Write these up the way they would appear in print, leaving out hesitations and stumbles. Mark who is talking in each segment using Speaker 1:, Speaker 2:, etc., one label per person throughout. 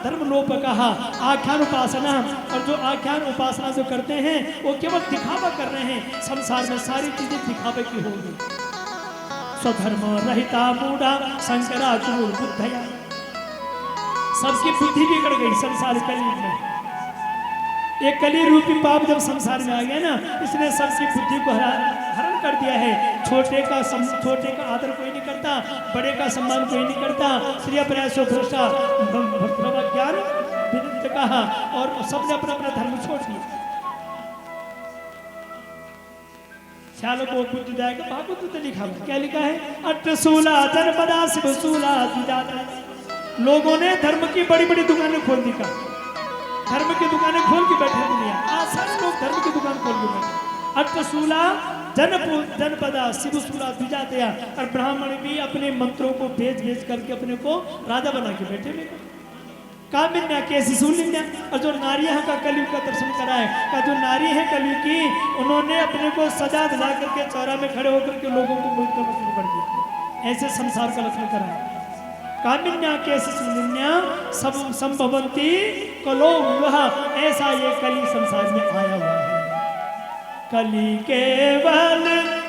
Speaker 1: धर्म लोप कहा आख्यान उपासना। और जो आख्यान उपासना जो करते हैं वो केवल दिखावा कर रहे हैं। संसार में सारी चीजें दिखावे की होगी। स्वधर्म रहिता मूढ़ा शंकराचार्य बुद्धया। सबकी बुद्धि बिगड़ गई संसार कलयुग में। एक कली रूपी पाप जब संसार में आ गया ना, इसने सबकी बुद्धि को हरण कर दिया है। छोटे का आदर कोई नहीं करता, बड़े का सम्मान कोई नहीं करता। श्री प्रयासो भ्रष्टा ज्ञान विदित कहा और सबने अपना अपना धर्म छोड़ दिया। श्यालों को बुद्ध जाएगा भागवत में लिखा क्या लिखा है? अट्टसूला जनपदा शिवसूला द्विजाता। लोगों ने धर्म की बड़ी बड़ी दुकानें खोल दी। धर्म की दुकानें खोल के बैठे दुनिया। आज सारे लोग धर्म की दुकान खोल के बैठे। अट्टसूला जनपदा शिवसूला द्विजातया। और ब्राह्मण भी अपने मंत्रों को भेज करके अपने को राजा बना के बैठे हुए। कामिन्या कैसी सुनिन्या। और जो नारियां का कलयुग का दर्शन कराए का जो नारी है कलयुग की, उन्होंने अपने को सजा दिला करके चौरा में खड़े होकर के लोगों को मुक्त करना शुरू कर दिया। ऐसे संसार का लक्षण कराए। कामिन्या कैसी सुनिन्या सब संभवंती कलो विवाह। ऐसा ये कली संसार में आया हुआ है। कली केवल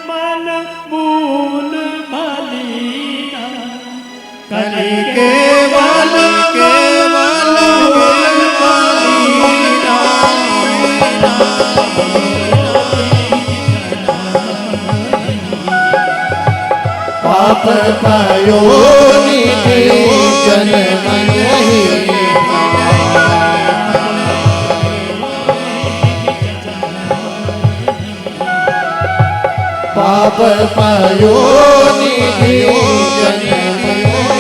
Speaker 1: मल मूल मलिना।
Speaker 2: कली केवल पाप पयोनिधि जन्म नहीं। पाप पयोनिधि जन्म नहीं।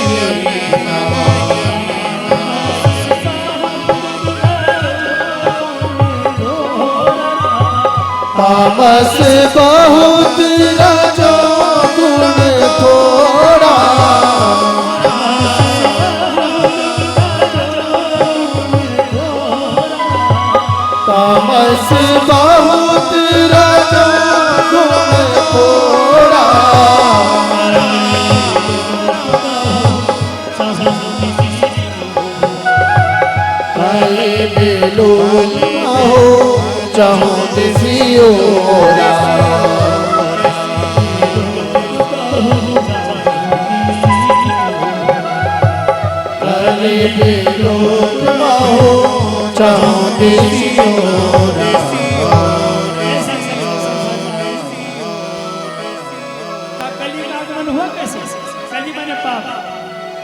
Speaker 2: तामस बहुत रजो गुण थोड़ा। तामस बहुत रजो गुण थोड़ा। कली बेलू चाहो दिसियोरा। कली बेलो चाहो दिसियोरा।
Speaker 1: कली का आगमन हुआ कैसे? कली माने पाप।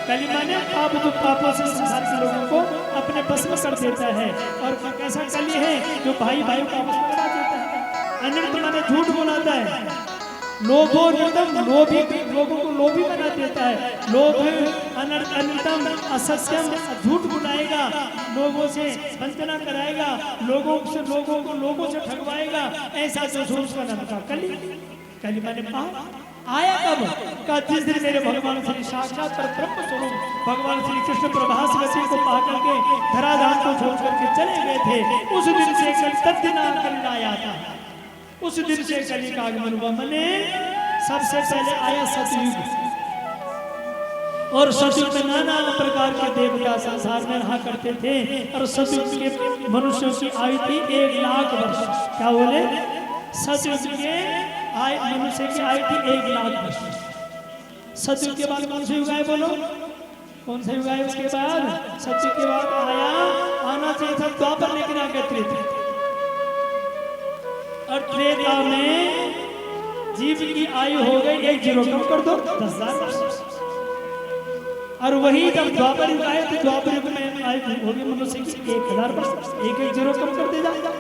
Speaker 1: कली माने पाप जो पापों से संसार के लोगों को अपने बस में कर देता है। और कैसा कली है जो भाई भाई को आपस में लड़ा देता है। अनर्थ माने झूठ बोलाता है। लोभो नितम लोभी लोगों को लोभी बना देता है। लोभ अनर्थम असत्यम झूठ बुलाएगा, लोगों से वंचना कराएगा, लोगों से ठगवाएगा। ऐसा जो सोच का नाम था कली। कली माने पाप। आया कब? का जिस दिन मेरे भगवान श्री साक्षात परब्रह्म स्वरूप भगवान श्री कृष्ण प्रभासवती को पा करके धराधाम को छोड़ करके चले गए थे, उस दिन से तद्दिन कली आया था। उस दिन से कली का आगमन हुआ। मने सबसे पहले आया सतयुग। और सतयुग में नाना प्रकार के देवता संसार में रहा करते थे। और सतयुग के मनुष्यों की आयु थी 1 लाख वर्ष। क्या बोले? सतयुग के मनुष्य की आयु थी 1 लाख वर्ष। सतयुग के बाद कौन सा युग आया? बोलो कौन सा युग आया? उसके बाद सतयुग के बाद आना चाहिए था द्वापर, लेकिन आ गया त्रेता। और त्रेता में जीव की आयु हो गई 1 जीरो कम कर दो 10,000 वर्ष। और वही जब द्वापर युग आए तो द्वापर युग में आयु हो गई मनुष्य की 1000 वर्ष। 1 जीरो कम कर दे जाएगा।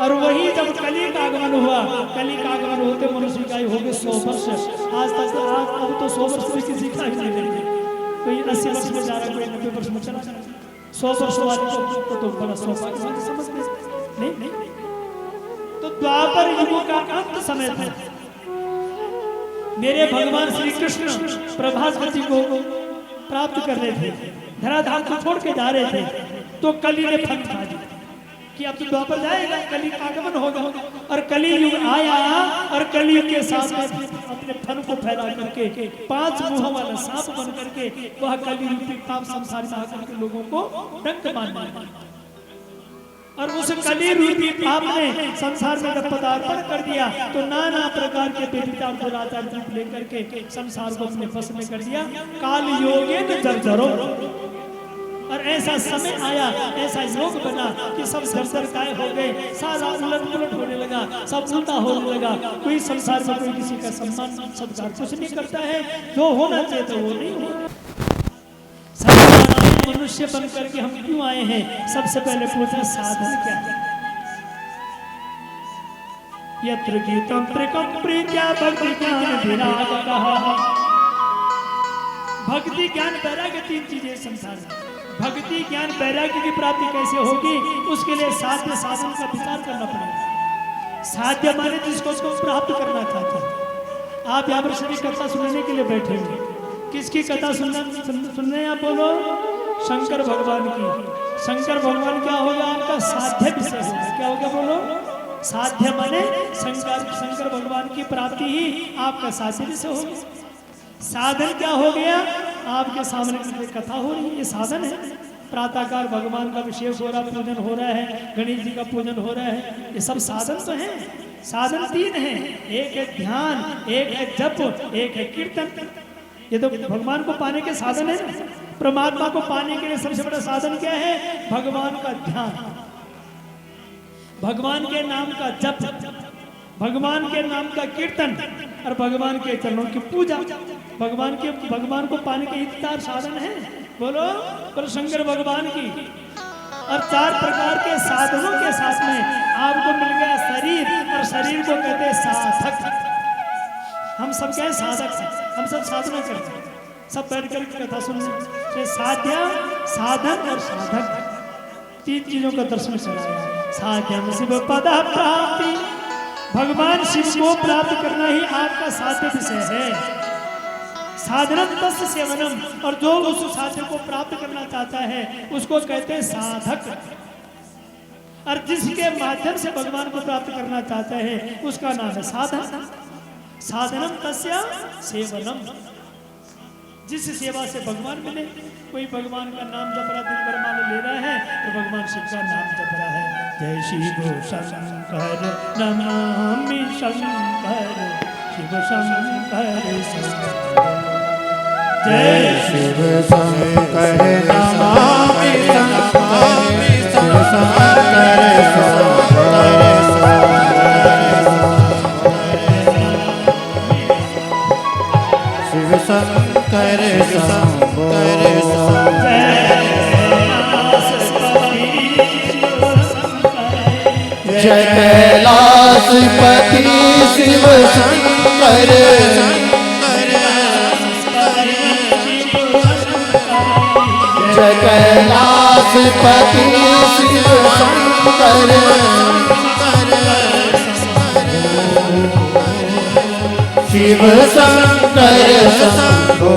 Speaker 1: और वही जब कली का आगमन हुआ, कली का आगमन होते मनुष्य की आयु हो गई 100 वर्ष। आज तक अब तो 100 वर्ष कोई किसी का नहीं है। कोई 80 वर्ष में जा रहा है, कोई 90 वर्ष में चला जा रहा है। 100 वर्ष वाले तो बड़ा सौभाग्य समझते नहीं। तो द्वापर युग का अंत समय था। मेरे भगवान श्री कृष्ण प्रभासवती को प्राप्त कर रहे थे, धराधाम को छोड़ के जा रहे थे। तो कली ने फन खा दिया। कि अब तो द्वापर जाएगा, कली का आगमन होगा और कली युग आया और कली युग के साथ में अपने फन को फैला करके 5 मुंहों वाला सांप बन करके वह कली रूपी पाप संसार में आकर के लोगों को डंक मारना है। और उस कली रूपी पाप ने संसार में जब पदार्पण कर दिया तो नाना प्रकार के बेविचार दुराचार रूप लेकर के संसार को अपने बस में कर दिया। काल योगे न जर्जरो, और ऐसा समय आया, ऐसा योग बना कि सब जर्जर काय हो गए, सारा उलट पुलट होने लगा, सब उल्टा होने लगा। कोई संसार में कोई किसी का सम्मान सत्कार कुछ नहीं करता है, जो होना चाहिए तो वो नहीं हो। मनुष्य बन करके हम क्यों आए हैं? सबसे पहले पूछना साधन क्या है। यत्र गीतम त्रिकम प्रीत्या भक्ति ज्ञान विरागः। भक्ति ज्ञान वैराग्य 3 चीजें संसार में। भक्ति ज्ञान वैराग्य की प्राप्ति कैसे होगी? उसके लिए साध्य साधन का विचार करना पड़ेगा। साध्य माने जिसको उसको प्राप्त करना चाहता है। आप यहाँ पर सभी कथा सुनने के लिए बैठे हैं, किसकी कथा सुनने आप बोलो? शंकर भगवान की। शंकर भगवान क्या होगा? आपका साध्य विषय होगा। क्या होगा बोलो? साध्य माने शंकर भगवान की प्राप्ति ही आपका साध्य विषय होगा। साधन क्या हो गया? आपके सामने कथा हो रही है, ये साधन है। प्रातःकाल भगवान का विशेष हो रहा, पूजन हो रहा है, गणेश जी का पूजन हो रहा है, ये सब साधन तो हैं। साधन 3 हैं, एक है ध्यान, एक है जप, एक है कीर्तन। ये तो भगवान को पाने के साधन है ना। परमात्मा को पाने के लिए सबसे बड़ा साधन क्या है? भगवान का ध्यान, भगवान के नाम का जप, भगवान के नाम का कीर्तन और भगवान के चरणों की पूजा। भगवान को पाने के 4 साधन है। बोलो पर शंकर भगवान की। और 4 प्रकार के साधनों के साथ में आपको मिल गया शरीर, और शरीर को कहते हैं साधक। हम सब क्या है? साधक। हम सब साधना करते हैं, सब बैठ कर कथा सुनते। साध्य, साधन और साधक 3 चीजों का दर्शन कराया। साध्यम शिव पद प्राप्ति, भगवान शिव को प्राप्त करना ही आपका साध्य विषय है। साधनम तस्य सेवनम, और जो उस साध्य को प्राप्त करना चाहता है उसको कहते हैं साधक। और जिसके माध्यम से भगवान को प्राप्त करना चाहता है उसका नाम है साधक। साधनम तस्य सेवनम, जिस सेवा से भगवान मिले। कोई भगवान का नाम जप रहा, दिन भर माला ले रहा है तो भगवान शिव का नाम जप रहा है। जय शिव शंकर नमामि शंकर, शिव शंकर
Speaker 2: जय शिव शंकर नमामि शंकर, शिव शंकर शिव शंकर जय कैलाशपति शिव शंकर, जय कैलाशपति शिव शंकर, शिव शंकर शंभो। शिव शंकर शंभो,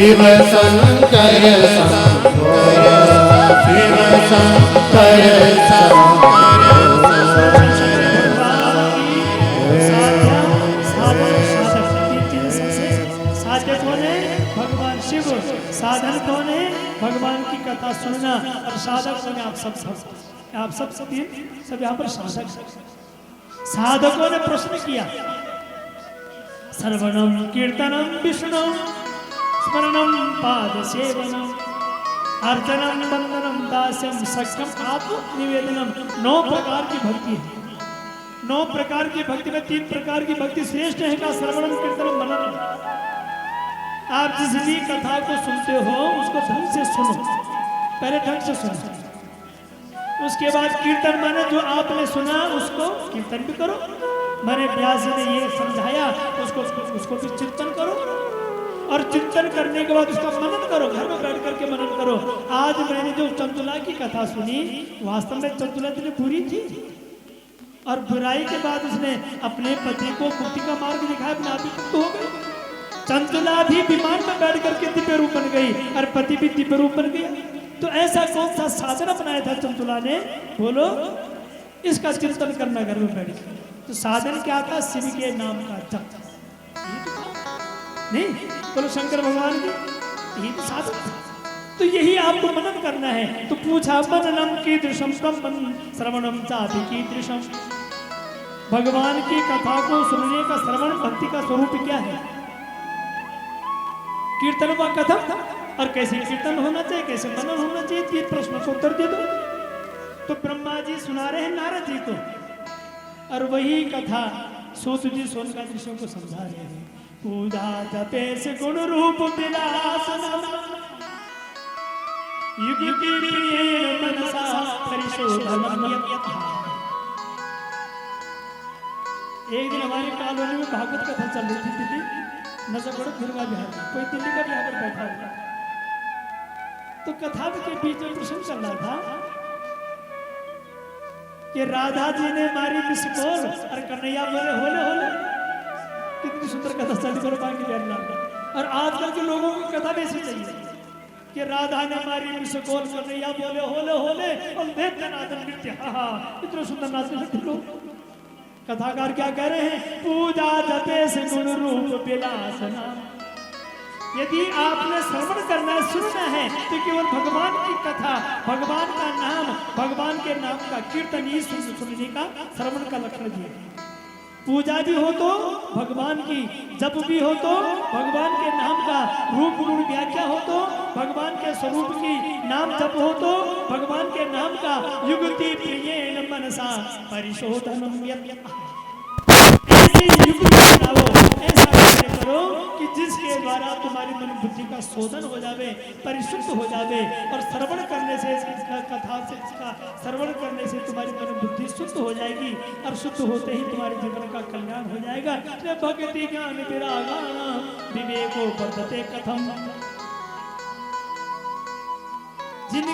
Speaker 2: शिव शंकर
Speaker 1: साध्य कौन है? भगवान शिव। साधन कौन है? भगवान की कथा सुनना। और साधक कौन है? आप सब सब यहाँ पर साधक। साधकों ने प्रश्न किया, सर्वणम कीर्तनम विष्णु स्मरणम पाद सेवनम अर्चनम वंदनम दास्यम सख्यम आत्म निवेदनम। 9 प्रकार की भक्ति है। 9 प्रकार की भक्ति में 3 प्रकार की भक्ति श्रेष्ठ है का श्रवणम कीर्तनम मननम। आप जिस भी कथा को सुनते हो उसको ढंग से सुनो, पहले ढंग से सुनो। उसके बाद कीर्तन माने जो आपने सुना उसको कीर्तन भी करो। मैंने व्यास जी ने ये समझाया, उसको भी चिंतन करो, और चिंतन करने के बाद उसका मनन करो, घर में बैठ करके मनन करो। आज मैंने जो चंचुला की कथा सुनी, वास्तव में चंचुला इतनी बुरी थी, और बुराई के बाद उसने अपने पति को मुक्ति का मार्ग दिखाया, अपने आप ही मुक्त हो गई। चंचुला भी विमान में बैठ करके दिव्य रूप बन गई, और पति भी दिव्य रूप बन गया। तो ऐसा कौन सा साधन अपनाया था चंचुला ने, बोलो? इसका चिंतन करना घर में बैठ के। तो साधन क्या था? शिव के नाम का जप, नहीं बोलो शंकर भगवान की, यही तो साधन था। तो यही आपको मनन करना है। तो पूछा मननम कीदृशम ब्रह्मन् श्रवणम चापि कीदृशम, भगवान की कथा को सुनने का श्रवण भक्ति का स्वरूप क्या है? कीर्तन व कथम, और कैसे कीर्तन होना चाहिए, कैसे मनन होना चाहिए, तीन प्रश्नों को उत्तर दे दो। तो ब्रह्मा जी सुना रहे हैं नारद जी को, और वही कथा सूत जी सोनकादि ऋषियों को समझा रहे हैं। पूजा जपेश गुण रूप विलास युग की प्रिय मनसा परिशोधनम। एक दिन हमारी कॉलोनी में भागवत कथा चल रही थी, दिल्ली नजरगढ़ गिरवा बिहार, कोई दिल्ली का भी आकर बैठा हुआ, तो कथा के बीच में प्रश्न चल रहा था कि राधा जी ने मारी मिस कॉल, और कन्हैया बोले होले होले। कितनी सुंदर कथा चली करो बाकी प्यार। और आजकल के लोगों की कथा भी ऐसी चाहिए कि राधा ने मारी मिस कॉल, कन्हैया बोले होले होले, और देख नाचन नृत्य, हा इतना सुंदर नाचने लगते लोग। कथाकार क्या कह रहे हैं? पूजा जपे से गुण रूप विलासना। यदि आपने श्रवण करना है, सुनना है, तो केवल भगवान की कथा, भगवान का नाम, भगवान के नाम का कीर्तन ही सुनने का, श्रवण का लक्षण दिया। पूजा भी हो तो भगवान की, जप भी हो तो भगवान के नाम का, रूप गुण व्याख्या हो तो भगवान के स्वरूप की, नाम जप हो तो भगवान के नाम का, युगति प्रियेण मनसा परिशोधनम। ऐसी युक्ति बनाओ, ऐसा कार्य करो कि जिसके द्वारा तुम्हारी मन बुद्धि का शोधन हो जावे, परिशुद्ध हो जावे, और श्रवण करने से, इसका कथा से, इसका श्रवण करने से तुम्हारी मन बुद्धि शुद्ध हो जाएगी, और शुद्ध होते ही तुम्हारे जीवन का कल्याण हो जाएगा। भक्ति ज्ञान विरागाना विवेको वर्धते कथम। जिन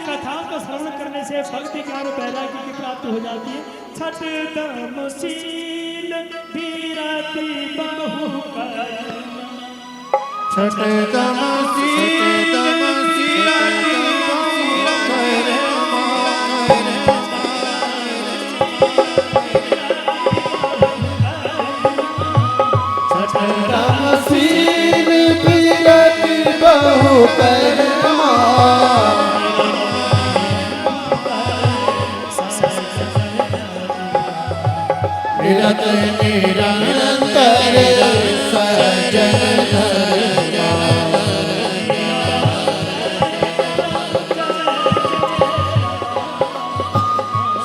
Speaker 1: कथाओं का श्रवण करने से भक्ति ज्ञान वैराग्य की प्राप्ति हो जाती है। छठ तमशील विरति बहु कर्म,
Speaker 2: छठ तमशील विरति बहु कर्म, छठ तमशील विरति बहु कर्म, विरत निरंतर सज्जन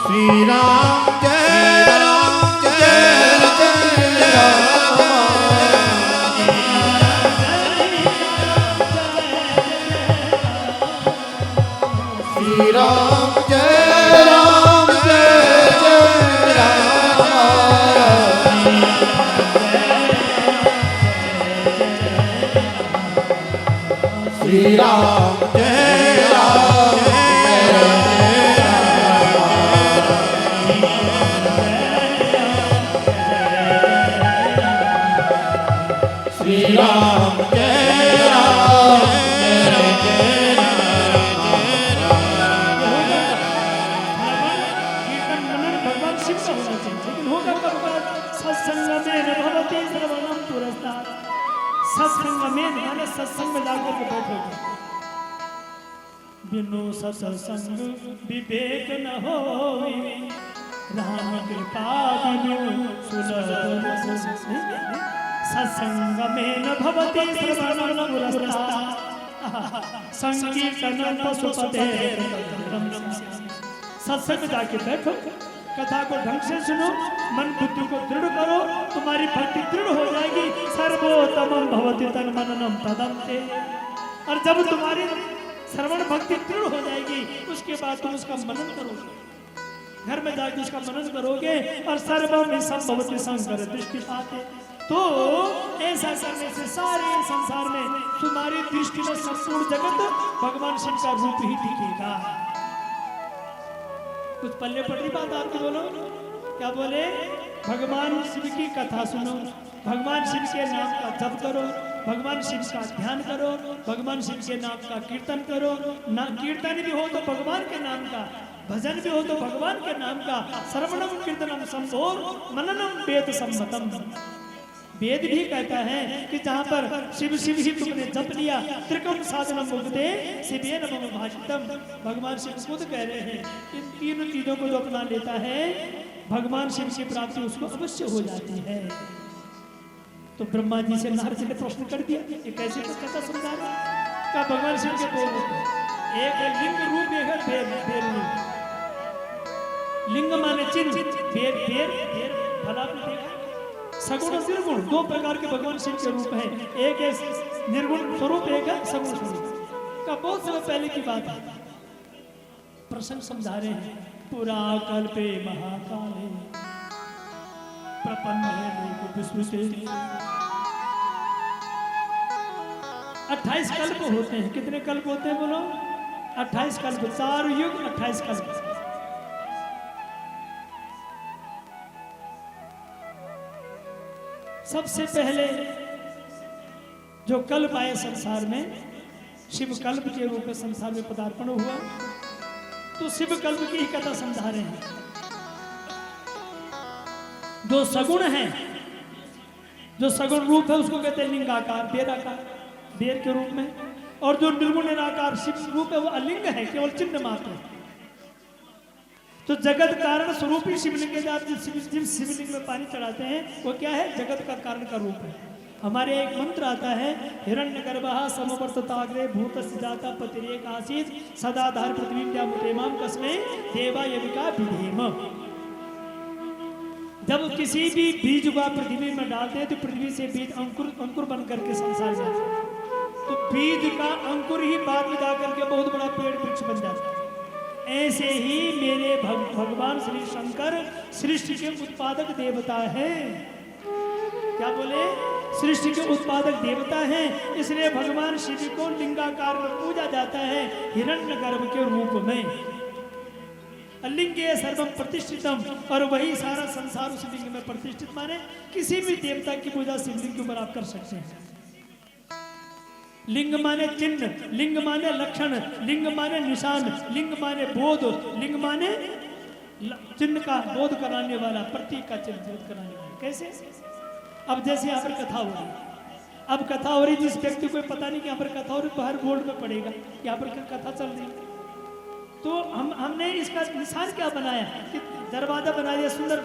Speaker 2: श्री राम जय राम जय जय राम, श्री राम जय राम जय जय राम, श्री राम जय राम श्री राम जय राम जय
Speaker 1: कीर्तन मनन भगवान शिव का होना चाहिए। लेकिन होगा कब? सत्संग में न भवति श्रवणम पुरस्तात्। सत्संग में माने सत्संग में जाकर के बैठोगे। बिनु सत्संग विवेक न होई, राम कृपा बिनु सुलभ सत्संग में न भवति श्रवणम पुरस्तात्। संकीर्तन पशुपते। सत्संग में जाके बैठो, कथा को ढंग से सुनो, मन बुद्धि को दृढ़ करो, तुम्हारी भक्ति दृढ़ हो जाएगी। सर्वोत्तमं भवति तन मननम तदन्ते। और जब तुम्हारी श्रवण भक्ति दृढ़ हो जाएगी, उसके बाद तुम उसका मनन करोगे। घर में जाकर उसका मनन करोगे और सर्वम संभवति शंकर दृष्टि पाते, तो ऐसा करने से सारे संसार में तुम्हारी दृष्टि में संपूर्ण जगत भगवान शिव का रूप ही दिखेगा। कुछ पल्ले पड़ रही बात आपको, बोलो क्या बोले? भगवान शिव की कथा सुनो, भगवान शिव के नाम का जप करो, भगवान शिव का ध्यान करो, भगवान शिव के नाम का कीर्तन करो। ना कीर्तन भी हो तो भगवान के नाम का, भजन भी हो तो भगवान के नाम का। श्रवणम कीर्तनम संभोर मननम वेद सम्मतम। वेद भी कहता है कि जहाँ पर शिव शिव ही तुमने जप लिया, त्रिकम साधनम मुक्ते शिवेन मम भाषितम। भगवान शिव खुद कह रहे हैं इन तीनों चीजों को जो अपना लेता है भगवान शिव की प्राप्ति उसको अवश्य हो जाती है। तो ब्रह्मा जी से नारद जी ने प्रश्न कर दिया, ये कैसे कथा समझा रहे? का भगवान शिव के दो रूप, एक है लिंग रूप, एक है भेद रूप। लिंग माने चिन्ह, भेद फला आपने देखा, सगुण और निर्गुण दो प्रकार के भगवान शिव के रूप हैं। एक है निर्गुण स्वरूप, एक है सगुण स्वरूप। का बहुत समय पहले की बात है, प्रसंग समझा रहे हैं। पुरा कल्पे महाकाले प्रपन्न लोक विश्व से 28 कल्प होते हैं। कितने कल्प होते हैं बोलो? 28 कल्प, 4 युग 28 कल्प। सबसे पहले जो कल्प आए संसार में, शिव कल्प के रूप में संसार में पदार्पण हुआ। तो शिव कल्प की ही कथा समझा रहे हैं। जो सगुण है, जो सगुण रूप है उसको कहते हैं लिंगाकार, बेराकार, बेर के रूप में। और जो निर्गुण निराकार शिव रूप है वो अलिंग है, केवल चिन्ह मात्र है। तो जगत कारण स्वरूप ही शिवलिंग के जात जिस शिवलिंग में पानी चढ़ाते हैं वो क्या है? जगत का कारण का रूप है। हमारे एक मंत्र आता है, हिरण्यगर्भः समवर्तताग्रे भूतस्य जाता पतिरेक आसीत् सदाधार पृथ्वीं मुतेमाम कस्मै देवा यविका विधेम। जब किसी भी बीज को पृथ्वी में डालते हैं तो पृथ्वी से बीज अंकुर बन करके संसार में आता है। तो बीज का अंकुर ही बाद में जाकर के बहुत बड़ा पेड़ वृक्ष बन जाता है। ऐसे ही मेरे भगवान श्री शंकर सृष्टि के उत्पादक देवता है। क्या बोले? सृष्टि के उत्पादक देवता हैं। इसलिए भगवान शिव को लिंगाकार में पूजा जाता है, हिरण्यगर्भ के रूप में। लिंगे सर्वम प्रतिष्ठितम, और वही सारा संसार उस लिंग में प्रतिष्ठित। माने किसी भी देवता की पूजा शिवलिंग के ऊपर आप कर सकते हैं। लिंग माने चिन्ह, लिंग माने लक्षण, लिंग माने निशान, लिंग माने बोध, लिंग माने चिन्ह का बोध कराने वाला, प्रतीक का चिन्ह बोध कराने वाला। कैसे? अब जैसे यहाँ पर कथा हो रही, अब कथा हो रही, जिस व्यक्ति को पता नहीं कि यहाँ पर कथा हो रही, बाहर बोर्ड में पड़ेगा यहाँ पर कथा चल रही, तो हमने इसका निशान क्या बनाया कि दरवाजा बना दिया, सुंदर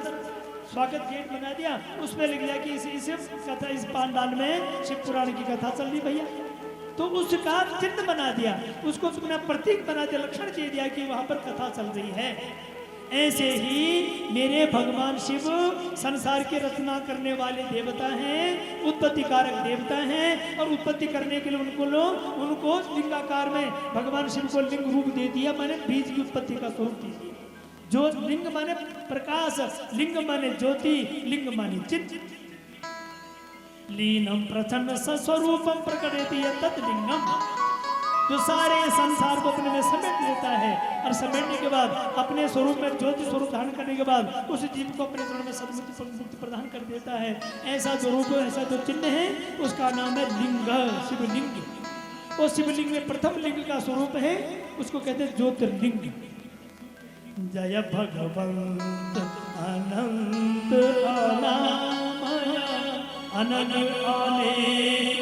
Speaker 1: स्वागत गेट बना दिया, उसमें लिख दिया कि इस कथा, इस पांडाल में शिव पुराण की कथा चल रही भैया। तो उसका चिन्ह बना दिया, उसको अपना प्रतीक बना दिया, लक्षण दे दिया कि वहां पर कथा चल रही है। ऐसे ही मेरे भगवान शिव संसार की रचना करने वाले देवता हैं, उत्पत्ति कारक देवता हैं। और उत्पत्ति करने के लिए उनको लिंगाकार में भगवान शिव को लिंग रूप दे दिया, माने बीज की उत्पत्ति का स्वरूप दे दिया। जो लिंग माने प्रकाश, लिंग माने ज्योति, लिंग माने चित्त। लीनम प्रचंड स्वरूपम प्रकटयति तत्लिंगम, जो सारे संसार को अपने में समेट लेता है और समेटने के बाद अपने स्वरूप में ज्योति स्वरूप धारण करने के बाद उस जीव को अपने स्वरूप में सद्मुक्ति प्रदान कर देता है। ऐसा जो रूप, ऐसा जो चिन्ह है उसका नाम है लिंग, शिवलिंग। और शिवलिंग में प्रथम लिंग का स्वरूप है, उसको कहते हैं ज्योतिर्लिंग। जय भगवंत अनंत अनामय अनंत अनेक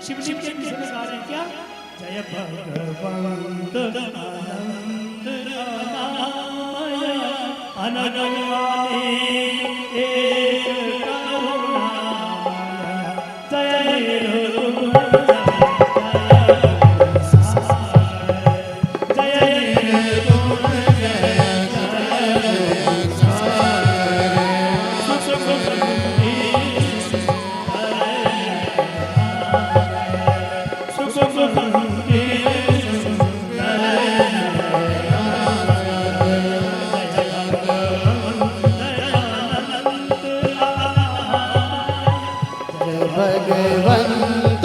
Speaker 1: शिवलिंग के विषय में गा रहे हैं क्या? जय भगवंत अनंत अनामय अनंत अनेक करुणामय जय
Speaker 2: भगवंत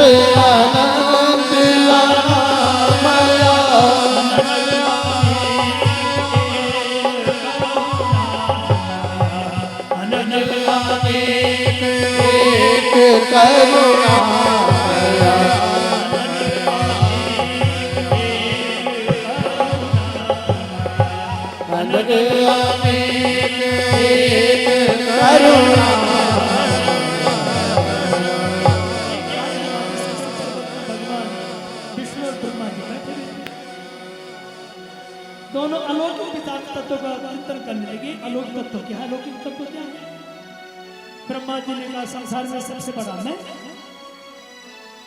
Speaker 2: अनंत एक करुणा करुणा
Speaker 1: भगवान विष्णु और ब्रह्मा जी बैठे हुए। दोनों अलौकिक विचार तत्व का चिंतन करने लगे। अलौकिक तत्व क्या है? अलौकिक तत्व क्या है? ब्रह्मा जी ने कहा संसार में सबसे बड़ा मैं।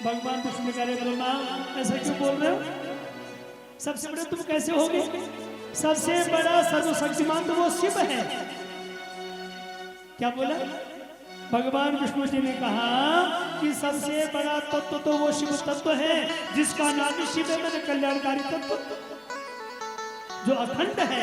Speaker 1: भगवान विष्णु कह रहे ब्रह्मा ऐसा क्यों बोल रहे हो? सबसे बड़े तुम कैसे होगे? सबसे बड़ा सर्वशक्तिमान तो वो शिव है। क्या बोला? भगवान विष्णु जी ने कहा कि सबसे बड़ा तत्व तो वो शिव तत्व है जिसका नाम ही शिव है। मैंने कल्याणकारी तत्व जो अखंड है,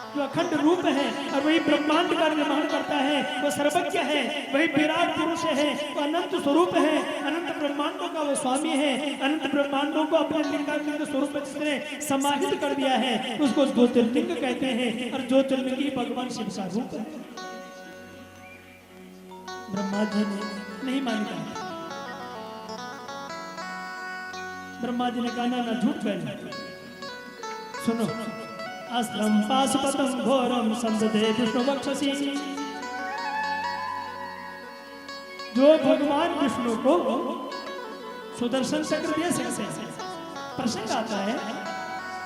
Speaker 1: जो अखंड रूप है और वही ब्रह्मांड का निर्माण करता है। वो सर्वज्ञ है, वही विराट पुरुष है, वो अनंत स्वरूप है, अनंत ब्रह्मांडों का वो स्वामी है। अनंत ब्रह्मांडों को अपने लिंगालिंग स्वरूप में जिसने समाहित कर दिया है उसको ज्योतिर्लिंग कहते हैं। और ज्योतिर्लिंग ही भगवान शिव का रूप है। ब्रह्मा जी ने नहीं माना। ब्रह्मा जी ने कहा ना झूठ कहना। सुनो, अस्त्रम पाशुपतम घोरम संदधे विष्णु वक्षसि। जो भगवान विष्णु को सुदर्शन चक्र दे सकते हैं। प्रसंग आता है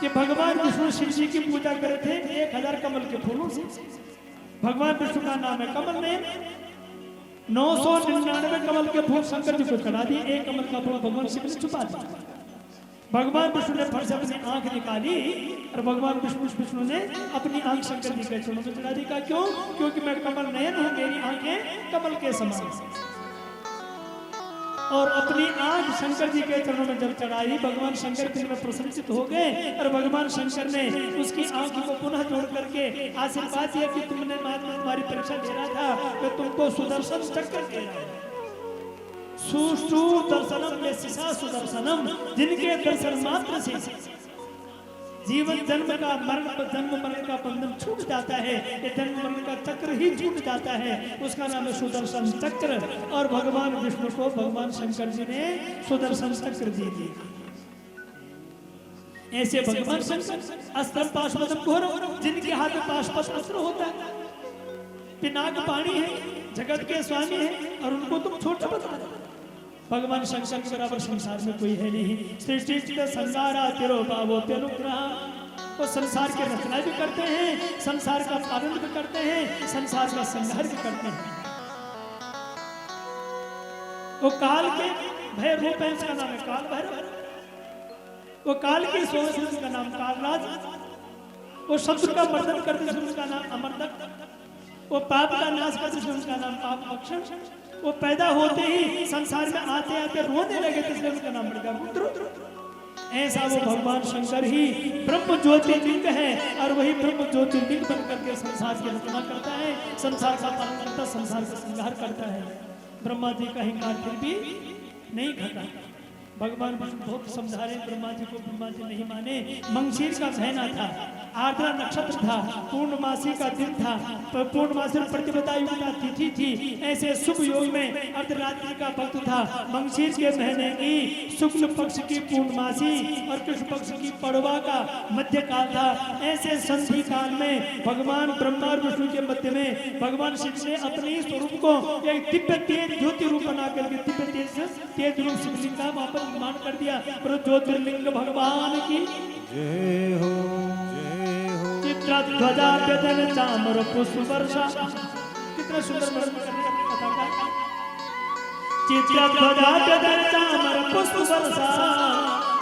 Speaker 1: कि भगवान विष्णु शिव जी की पूजा करे थे 1000 कमल के फूलों से। भगवान विष्णु का नाम है कमल ने 999 कमल के फूल शंकर जी को चढ़ा दिए। एक कमल का फूल भगवान शिव ने छुपा दिया। भगवान विष्णु ने फट से अपनी आंख निकाली और भगवान विष्णु ने अपनी आंख शंकर जी के चरणों में चढ़ा दी। कहा क्यों? क्योंकि मैं कमल नयन हूं, मेरी आंखें कमल के समान। और अपनी आंख शंकर जी के चरणों में जब चढ़ाई भगवान शंकर दिल में प्रसन्नचित हो गए और भगवान शंकर ने उसकी आंख को पुनः जोड़ करके आशीर्वाद दिया कि तुमने तुम्हारी परीक्षा दे रहा था मैं तुमको सुदर्शन चक्र दे रहा हूं। सुष्ठु दर्शनम में शिशा सुदर्शनम, जिनके दर्शन मात्र से जीवन जन्म का मरण का बंधन छूट जाता है। ये जन्म मरण का चक्र ही छूट जाता है, उसका नाम है सुदर्शन चक्र। और भगवान विष्णु को भगवान शंकर जी ने सुदर्शन चक्र दे दिया। ऐसे भगवान शंकर अस्त्र पाशुपतम घोरम, जिनके हाथ में पाशुपत अस्त्र होता है, पिनाक पाणी है, जगत के स्वामी है और उनको तुम छोटा बता रहे। भगवान शंकर के बराबर संसार में कोई है नहीं। सृष्टि संसारा तेरो पावो तेनुग्रह। वो संसार की रचना भी करते हैं, संसार का पालन भी करते हैं, संसार का संहार भी करते हैं। वो काल के भय रूप है, इसका नाम है काल भैरव। वो काल की सोच है, उसका नाम कालराज। वो शत्रु का मर्दन करते हैं, उसका नाम अमरदक। वो पाप का नाश करते हैं, उसका नाम पाप भक्षण। वो पैदा होते ही संसार में आते आते रोने लगे तो इसलिए उनका नाम पड़ गया रुद्र। ऐसा वो भगवान शंकर ही ब्रह्म ज्योतिर्लिंग है और वही ब्रह्म ज्योतिर्लिंग बन करके संसार की रचना करता है, संसार का पालन करता है, संसार का संहार करता है। ब्रह्मा जी का हिंकार फिर भी नहीं घटा। भगवान बहुत समझा रहे ब्रह्मा जी को, ब्रह्मा जी नहीं माने। मंगशीर का महीना था, आर्द्रा नक्षत्र था, पूर्णमासी का दिन था, पूर्णमासी में प्रतिपदा युग का तिथि थी। ऐसे शुभ योग में अर्धरात्रि का वक्त था। मंगशीर के महीने की शुक्ल पक्ष की पूर्णमासी और कृष्ण पक्ष की पड़वा का मध्य काल था। ऐसे संधि काल में भगवान ब्रह्मा और विष्णु के मध्य में भगवान शिव ने अपने स्वरूप को एक दिव्य तेज ज्योति रूप बना करके दिव्य तेज रूप शिवलिंग का वहां पर निर्माण कर दिया। पर ज्योतिर्लिंग भगवान की
Speaker 2: जय हो, जय हो।
Speaker 1: चित्र ध्वजा व्यजन चामर पुष्प वर्षा। कितना सुंदर वर्णन करने का कथा का। चित्र ध्वजा व्यजन चामर पुष्प वर्षा,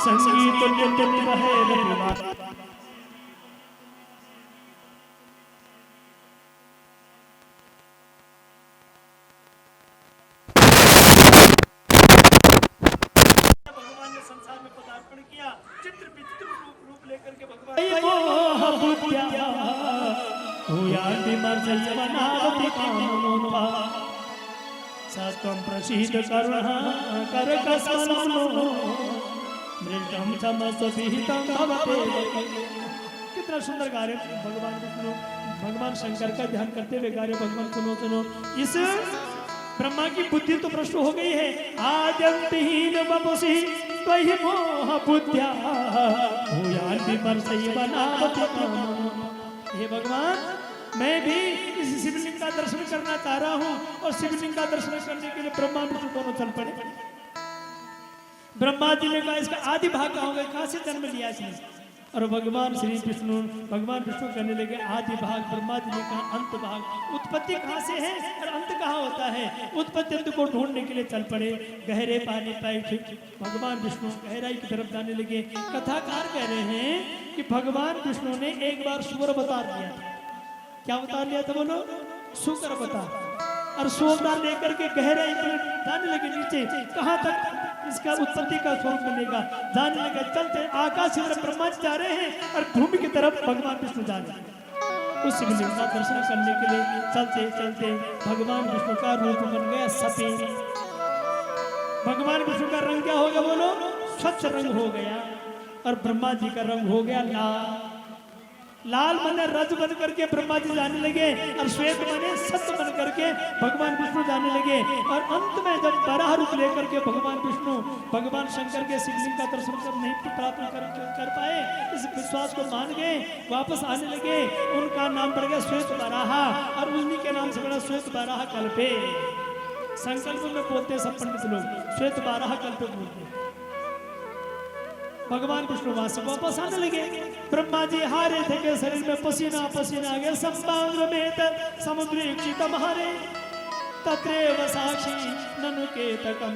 Speaker 1: संगीत नृत्य निभे रतिवा। सत्वं प्रसीद करुणा कर कसमनो मृतम समस्विहितं भवते। कितना सुंदर गा रहे भगवान विष्णु, भगवान शंकर का ध्यान करते हुए गा रहे। भगवान सुनो सुनो, इस ब्रह्मा की बुद्धि तो भ्रष्ट हो गई है। आद्यंतहीन वपुषि त्वयि मोह बुद्ध्या भूयान विमर्शय बनावति कामम्। हे भगवान, मैं भी इस शिवलिंग का दर्शन करना चाह रहा हूँ, और शिवलिंग का दर्शन करने के लिए ब्रह्मा विष्णु दोनों चल पड़े। ब्रह्मा जी ने कहा इसका आदि भाग कहाँ होगा, कहाँ से जन्म लिया इसने? और भगवान विष्णु कहने लगे आदि भाग। ब्रह्मा जी ने कहा अंत भाग। उत्पत्ति कहाँ से है और अंत कहाँ होता है? उत्पत्ति अंत को ढूंढने के लिए चल पड़े। गहरे पानी बैठ भगवान विष्णु गहराई की तरफ जाने लगे। कथाकार कह रहे हैं कि भगवान विष्णु ने एक बार सुअर अवतार लिया था। क्या अवतार लिया था बोलो? सुअर अवतार। और सुअर लेकर के गहराई में जाने लगे नीचे, कहाँ तक इसका उत्पत्ति का स्वरूप मिलेगा जाने लगे। चलते आकाश की तरफ ब्रह्मा जी जा रहे हैं और भूमि की तरफ भगवान विष्णु जा रहे हैं। उस शिवलिंग का दर्शन करने के लिए चलते चलते भगवान विष्णु का रूप बन गया सफेद। भगवान विष्णु का रंग क्या हो गया बोलो? स्वच्छ रंग हो गया। और ब्रह्मा जी का रंग हो गया लाल। लाल मने रज बन करके ब्रह्मा जी जाने लगे, और श्वेत मने सत्य बन करके भगवान विष्णु जाने लगे। और अंत में जब बराह रूप लेकर के भगवान विष्णु भगवान शंकर के शिवलिंग का दर्शन कर नहीं प्राप्त कर पाए, इस विश्वास को मान गए, वापस आने लगे। उनका नाम पड़ गया श्वेत बराह, और उन्हीं के नाम से बड़ा श्वेत बराह कल्पे। संकल्प में बोलते सब पंडित लोग श्वेत बराह कल्पे बोलते। भगवान विष्णु वहां से वापस आने लगे। ब्रह्मा जी हारे थे के शरीर में पसीना पसीना आ गया। संबांग्रमेत समुद्री क्षितम हरे तत्रेव साक्षी ननु केतकम।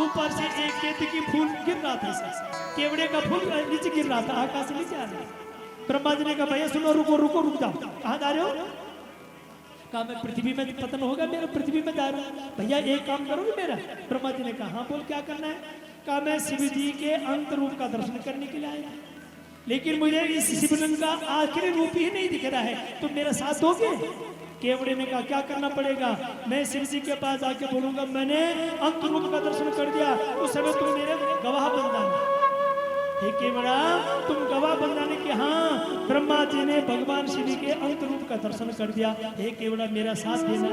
Speaker 1: ऊपर से एक केत की फूल गिर रहा था, केवड़े का फूल नीचे गिर रहा था, आकाश से नीचे आ रहा। ब्रह्मा जी ने कहा भैया सुनो, रुको रुको रुक जाओ। कहाँ जा रहे हो? कहा मैं पृथ्वी में पतन होगा मेरा, पृथ्वी में जा रहा हूँ। भैया एक काम करोगे मेरा? ब्रह्मा जी ने कहा हाँ बोल क्या करना है? कहा मैं शिव जी के अंत रूप का दर्शन करने के लिए आया, लेकिन मुझे इस शिवलिंग का आखिरी रूप ही नहीं दिख रहा है, तो मेरा साथ दोगे? केवड़े ने कहा क्या करना पड़ेगा? मैं शिव जी के पास आके बोलूंगा मैंने अंत रूप का दर्शन कर दिया, उस समय तुम मेरे गवाह बन जाना। हे केवड़ा, तुम गवाह बन जाने के हाँ ब्रह्मा जी ने भगवान शिव के अंत रूप का दर्शन कर दिया। हे केवड़ा मेरा साथ देना।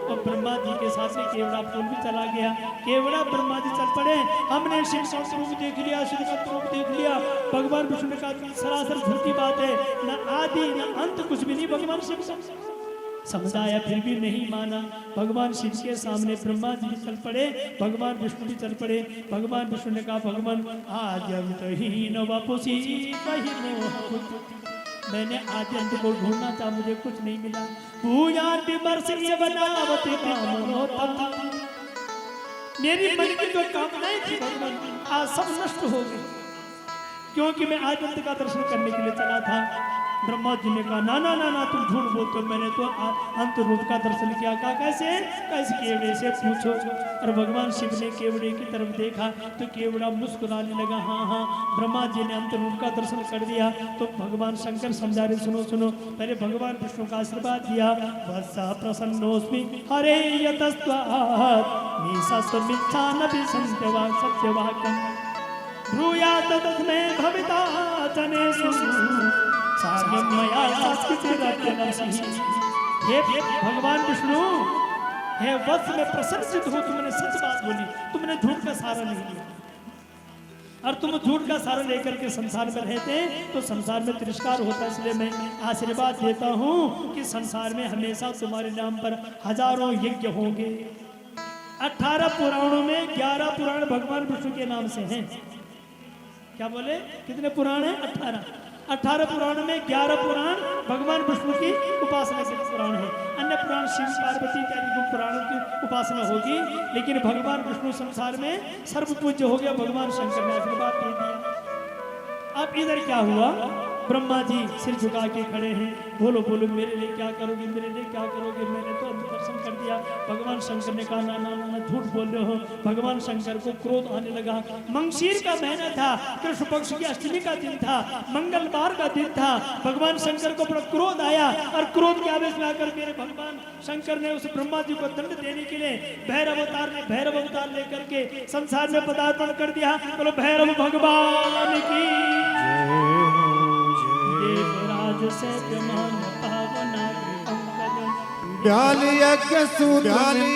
Speaker 1: और ब्रह्मा जी के साथ में केवड़ा फूल भी चला गया। केवड़ा ब्रह्मा जी चल पड़े। हमने शिव का स्वरूप देख लिया, शिव का स्वरूप देख लिया। भगवान विष्णु का सरासर झूठी बात है, न आदि न अंत कुछ भी नहीं भगवान शिव। समझाया फिर भी नहीं माना। भगवान शिव के सामने ब्रह्मा जी चल पड़े, भगवान विष्णु भी चल पड़े। भगवान विष्णु ने कहा भगवान आद्यंतहीन वपुषि त्वयि मोह बुद्ध्या। मैंने आद्यंत को ढूंढना था, मुझे कुछ नहीं मिला। भूयान विमर्शय बनावति कामनो तथा। मेरी मन की जो कामनाएं थी भगवान आज सब नष्ट हो गई, क्योंकि मैं आद्यंत का दर्शन करने के लिए चला था। ब्रह्मा जी ने कहा ना ना ना ना तुम झूठ बोलते हो, मैंने तो अंत रूप का दर्शन किया। कहा कैसे? कैसे? केवड़े से पूछो। और भगवान शिव ने केवड़े की तरफ देखा तो केवड़ा मुस्कुराने लगा। हाँ हाँ ब्रह्मा जी ने अंत रूप का दर्शन कर दिया। तो भगवान शंकर समझा रहे सुनो सुनो, पहले भगवान विष्णु का आशीर्वाद दिया। वत्सा प्रसन्नोस्मि हरे यतस्त्वात् निशस्त्वमिच्छा नभि सत्यवाक्यं ब्रूयात् तस्मै भविता जनेषु। हे भगवान विष्णु, हे वत्स में प्रसन्नचित्त हो, तुमने सच बात बोली, तुमने झूठ का सहारा नहीं लिया। और तुम झूठ का सहारा लेकर के संसार में रहते तो संसार में तिरस्कार होता। इसलिए मैं आशीर्वाद देता हूँ कि संसार में हमेशा तुम्हारे नाम पर हजारों यज्ञ होंगे। 18 पुराणों में 11 पुराण भगवान विष्णु के नाम से हैं। क्या बोले? कितने पुराण हैं? 18 पुराण में 11 पुराण भगवान विष्णु की उपासना के पुराण है। अन्य पुराण शिव पार्वती इत्यादि पुराणों की उपासना होगी, लेकिन भगवान विष्णु संसार में सर्वपूज्य हो गया। भगवान शंकर ने आशीर्वाद दे दिया। अब इधर क्या हुआ? ब्रह्मा जी सिर झुका के खड़े हैं। बोलो बोलो मेरे लिए क्या करोगे, मेरे लिए क्या करोगे, मैंने तो अंत दर्शन कर दिया। भगवान शंकर ने कहा ना ना ना ना, झूठ बोल रहे हो। भगवान शंकर को क्रोध आने लगा। मंगशीर का महीना था, कृष्ण पक्ष की अष्टमी का दिन था, मंगलवार का दिन था। भगवान शंकर को बड़ा क्रोध आया और क्रोध के आवेश में आकर मेरे भगवान शंकर ने उस ब्रह्मा जी को दंड देने के लिए भैरव अवतार लेकर के संसार में पदार्पण कर दिया। बोलो भैरव भगवान की देवराज से विमान पावना पंकज
Speaker 2: ब्याल यज्ञ सूत आदि दान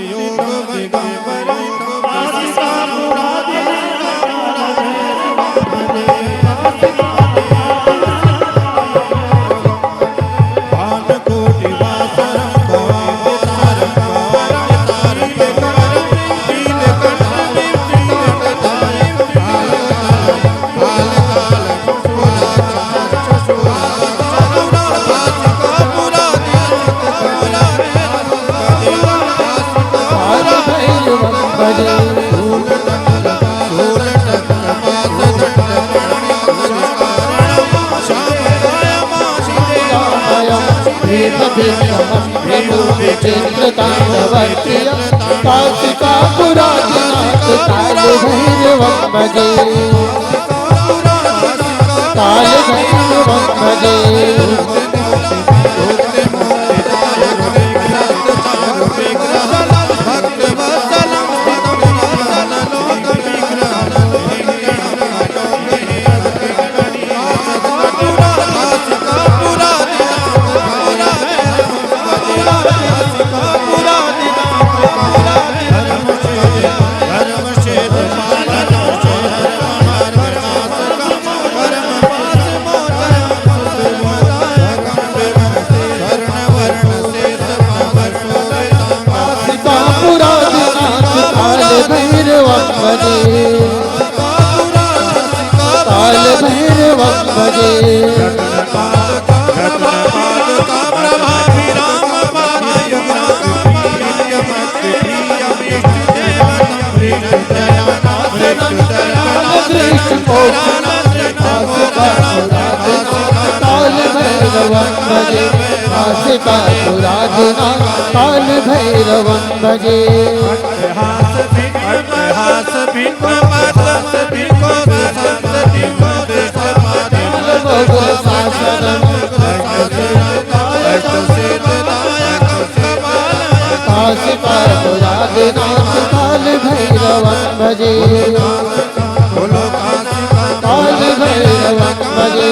Speaker 2: योग दिगंबर काशिकापुरादिनाथ काल भैरवं भजे, काल भैरवं भजे। काल भैरवं भजे, काशिकापुरादिनाथ काल भैरवं भजे, काल भैरवं भजे।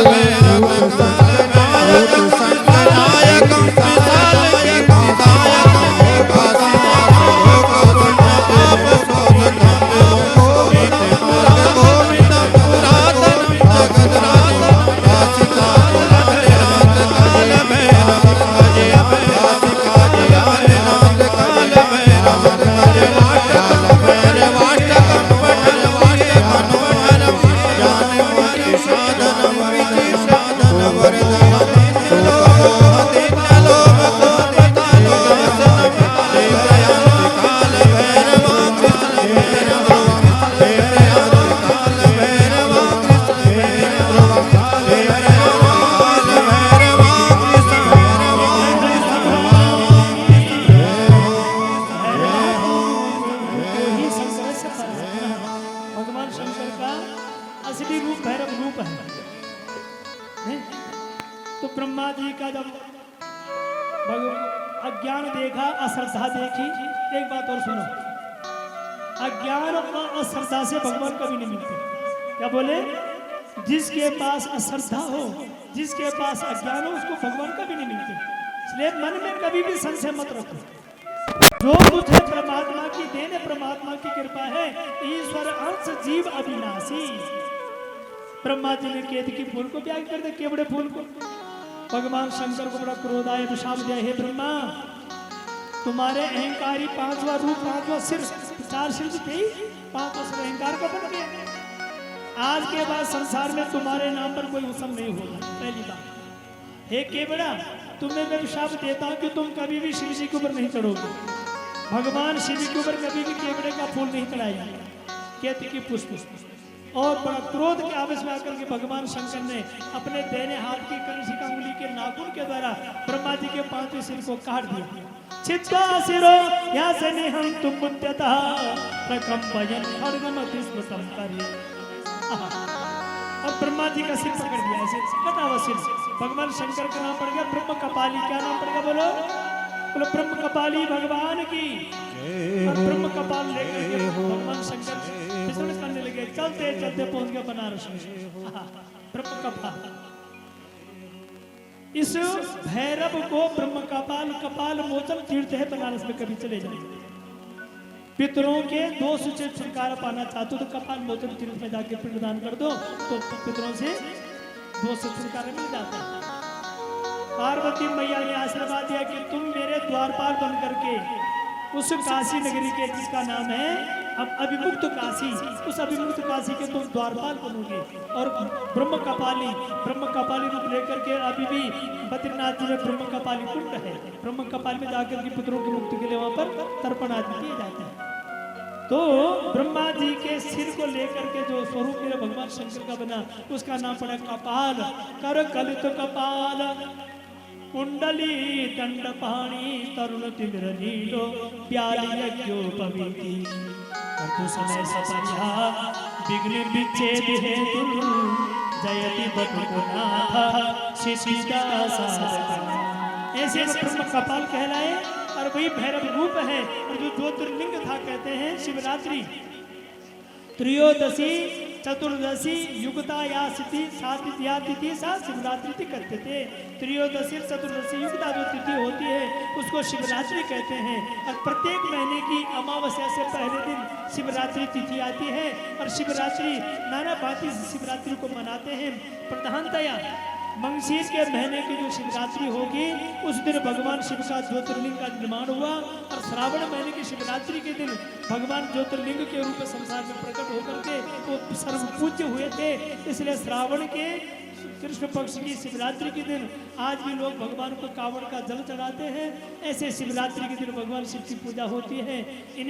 Speaker 2: अज्ञान देखा, अश्रद्धा देखी। एक बात और सुनो, अज्ञान और अश्रद्धा से भगवान कभी नहीं मिलते। क्या बोले? जिसके पास अश्रद्धा हो, जिसके पास अज्ञान हो, उसको भगवान कभी नहीं मिलते। इसलिए मन में कभी भी संशय मत रखो। जो तुझे परमात्मा की देन है, परमात्मा की कृपा है। ईश्वर अंश जीव अविनाशी। ब्रह्मा जी ने केतकी की फूल को त्याग कर दे, केवड़े फूल को। भगवान शंकर को बड़ा क्रोध आया, विशाप दिया, हे ब्रह्मा, तुम्हारे अहंकारी पांचवा रूप, पांचवा सिर, चार सिर थे, पांचवा सिर अहंकार का बन गया। आज के बाद संसार में तुम्हारे नाम पर कोई उत्सव नहीं होगा। पहली बात। हे केवड़ा, तुम्हें मैं विशाप देता हूं कि तुम कभी भी शिव जी के ऊपर नहीं चढ़ोगे। भगवान शिव के ऊपर कभी भी केवड़े का फूल नहीं चढ़ाएगा। केतकी पुष्प। और बड़ा क्रोध के आवेश में आकर के भगवान शंकर ने अपने दाहिने हाथ की कंसी का उंगली के नाखून के द्वारा ब्रह्मा जी के 5वें सिर को काट दिया। छिद्वा शिरो यासनि हम तुम मुद्यतः प्रकम्पयन् खड्गमति स्मृतं करि। और ब्रह्मा जी का सिर पकड़ दिया, ऐसे कटा हुआ सिर। भगवान शंकर का नाम पड़ गया ब्रह्म कपाली। क्या नाम पड़ गया बोलो? बोलो ब्रह्म कपाली भगवान की। और ब्रह्म कपाल लेकर के भगवान शंकर फिसलन करने लगे। चलते चलते पहुंच गए बनारस में। ब्रह्म कपाल, इस भैरव को ब्रह्म कपाल कपाल मोचन तीर्थ है बनारस में, कभी चले जाए। पितरों के दोष से छुटकारा पाना चाहते हो तो कपाल मोचन तीर्थ में जाके पिंडदान कर दो तो पितरों से दोष से छुटकारा मिल जाता है। पार्वती मैया ने आशीर्वाद दिया कि तुम मेरे द्वारपाल बन करके उस काशी नगरी के जिसका नाम है अब अभिमुक्त काशी, उस अभिमुक्त काशी के तुम द्वारपाल बनोगे। और ब्रह्म कपाली रूप लेकर के अभी भी बद्रीनाथ जी में ब्रह्म कपाली कुंड है। ब्रह्म कपाली में जाकर के पितरों की मुक्ति के लिए वहां पर तर्पण आदि किए जाते हैं। तो ब्रह्मा जी के सिर को लेकर के जो स्वरूप मेरे भगवान शंकर का बना उसका नाम पड़ा कपाल। कर कलित कपाल कुंडली दंड पाणी तरुण तिमिर नीलो प्याली यज्ञोपवीति। और तो समय सपरिया विघ्न विच्छेद हेतु जयति बटुकनाथ शिशिदासा। ऐसे ब्रह्म कपाल कहलाए और वही भैरव रूप है। और जो ज्योतिर्लिंग था कहते हैं शिवरात्रि त्रयोदशी चतुर्दशी युक्ता या तिथि तिथि सा शिवरात्रि कहते थे। त्रयोदशी चतुर्दशी युक्ता जो तिथि होती है उसको शिवरात्रि कहते हैं। और प्रत्येक महीने की अमावस्या से पहले दिन शिवरात्रि तिथि आती है। और शिवरात्रि नाना भांति से शिवरात्रि को मनाते हैं। प्रधानतया मंगशीर के महीने की जो शिवरात्रि होगी उस दिन भगवान शिव का ज्योतिर्लिंग का निर्माण हुआ। और श्रावण महीने की शिवरात्रि के दिन भगवान ज्योतिर्लिंग के रूप में संसार में प्रकट होकर के वो सर्वपूज्य हुए थे। इसलिए श्रावण के कृष्ण पक्ष की शिवरात्रि के दिन आज भी लोग भगवान को कावड़ का जल चढ़ाते हैं। ऐसे शिवरात्रि के दिन भगवान शिव की पूजा होती है। इन